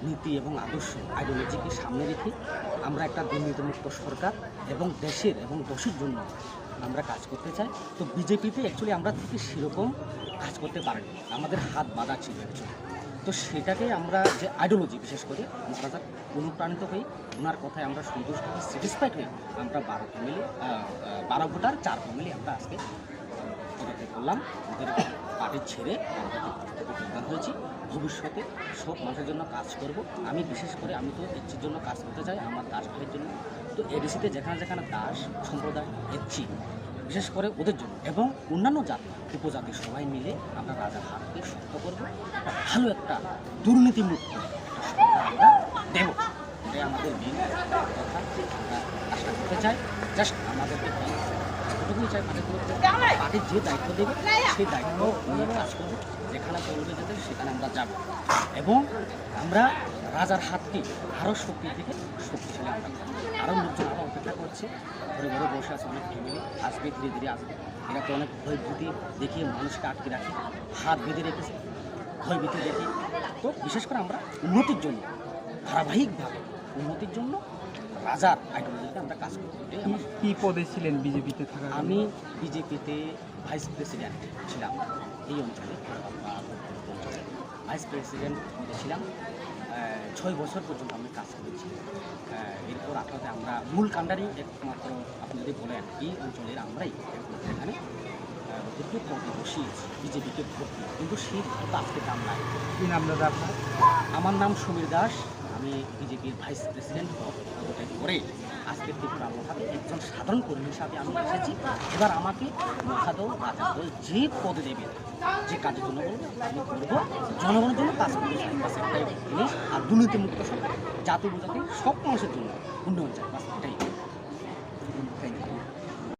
নীতি এবং আদর্শ আইডিওলজিকে সামনে রেখে আমরা একটা দুর্নীতিমুক্ত সরকার এবং দেশের এবং দেশের জন্য আমরা কাজ করতে চাই। তো বিজেপিতে অ্যাকচুয়ালি আমরা থেকে সেরকম কাজ করতে পারিনি, আমাদের হাত বাঁধা ছিল অ্যাকচুয়ালি। তো সেটাকে আমরা যে আইডিওলজি বিশেষ করে মহারাজার অনুপ্রাণিত হয়ে ওনার কথায় আমরা সন্তুষ্ট হয়ে স্যাটিসফাইড হয়ে আমরা 12 ভোটার 4 ফ্যামিলি আমরা আজকে পদত্যাগ করলাম, ওদের পার্টি ছেড়ে আমরা যোগদান হয়েছি। ভবিষ্যতে সব মানুষের জন্য কাজ করব। আমি বিশেষ করে আমি তো এসছির জন্য কাজ করতে চাই, আমার দাস ভাইয়ের জন্য। তো এডিসিতে যেখানে যেখানে দাস সম্প্রদায় এসছি বিশেষ করে ওদের জন্য এবং অন্যান্য জাতি উপজাতি সবাই মিলে আমরা রাজার হাতকে শক্ত করবো, ভালো একটা দুর্নীতিমুক্ত একটা সরকার আমরা দেব। এটাই আমাদের মেন কথা, আমরা কাজটা করতে চাই। জাস্ট আমাদেরকে এতটুকুই চাই, পার্টির যে দায়িত্ব দেবে সেই দায়িত্ব নিয়ে কাজ করবো। যেখানে বলবে যেতে সেখানে আমরা যাব এবং আমরা রাজার হাতকে আরও শক্তি থেকে শক্তিশালী আমরা করবো। আরও লোকজন আরও অপেক্ষা করছে, ঘরে ঘরে বসে আছে, অনেক ফ্যামিলি আসবে, ধীরে ধীরে আসবে। এরা তো অনেক ভয়ভীতি দেখিয়ে মানুষকে আটকে রাখে, হাত বেঁধে রেখেছে, ভয়ভীতি দেখি। তো বিশেষ করে আমরা উন্নতির জন্য ধারাবাহিকভাবে উন্নতির জন্য রাজার আইডিওলজিতে আমরা কাজ করি। কী পদে ছিলেন বিজেপিতে থাকা? আমি বিজেপিতে ভাইস প্রেসিডেন্ট ছিলাম, এই অঞ্চলে ভাইস প্রেসিডেন্ট ছিলাম। 6 বছর পর্যন্ত আমি কাজ করেছি। এরপর আপনাদের আমরা মূল কাণ্ডারই একমাত্র আপনি যদি বলেন এই অঞ্চলের আমরাই এখানে দুটো পদে বসিয়েছি বিজেপিকে ভোট দিয়ে, কিন্তু সেই ভোট আজকে দাম নাই। কী নাম দাদা আপনার? আমার নাম সমীর দাস, আমি বিজেপির ভাইস প্রেসিডেন্ট পদত্যাগ করে আজকে ত্রিপুরা মহাদে একজন সাধারণ কর্মী হিসাবে আমি এসেছি। এবার আমাকে মহাদল রাজাদল যে পদে দেবে, যে কাজের জন্য বলবো আমি করবো, জনগণের জন্য কাজ করতে চাই। বাস একটাই জিনিস, আর দুর্নীতিমুক্ত সরকার, জাতি উপজাতি সব মানুষের জন্য উন্নয়ন চাই, বাস এটাই।